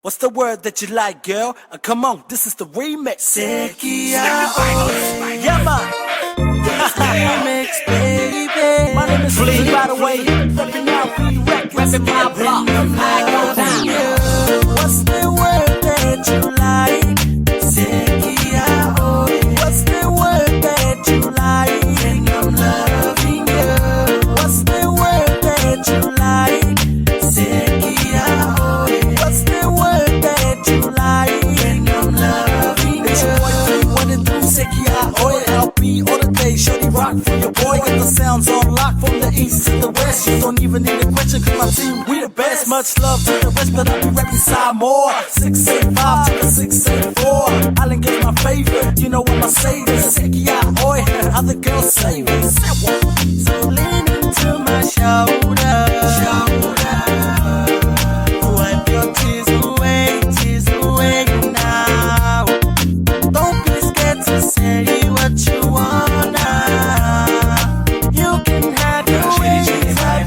What's the word that you like, girl? Come on, this is the remix. Sekia, yeah, man. Remix, baby. My name is Lee, by the way. Reppin' out, we reppin' my block. I go down. What's the word that you like? Sekia, what's the word that you like? And I'm loving you. What's the word that you like? Sekia, what's the word that you like? And I'm loving you. It's your boy, what it do, Sekia, LP all the day, shorty rock for your boy. Get the sounds on lock from the east to the west. You don't even need a question, cause my team, we the best. Much love to the rest, but I be reppin' side more. 685 to the 684. Island gets my favorite, you know what my say is Sekia, oi, other girls say it. So lean into my shoulder. Wipe your tears away now. Don't be scared to say what you wanna. You can have your way. Hey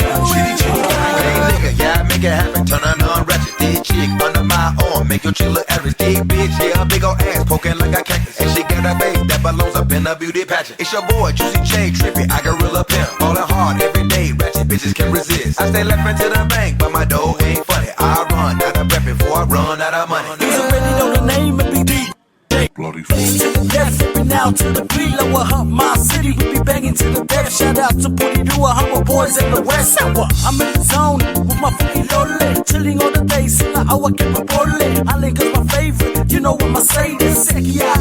nigga, yeah, make it happen. Turn on ratchet. This chick under my arm, make your chick look average. Big bitch, yeah, big ol' ass poking like a cactus. And she got a face that belongs up in a beauty pageant. It's your boy, Juicy J, trippy, I gorilla pimp. Ballin' hard every day, ratchet bitches can't resist. I stay left into the bank, but my dough ain't funny. I run out of breath before I run out of money. You already know the name of BD. PLATYFOB. To the death, flipping out to the beat, lower hump my city. We be banging to the death. Shout out to Putty Dua, Humble Boys in the West. I'm in the zone with my funky lolly, chilling all the day, sing I keep a bullet. I link is my favorite, you know what my say is Sekia.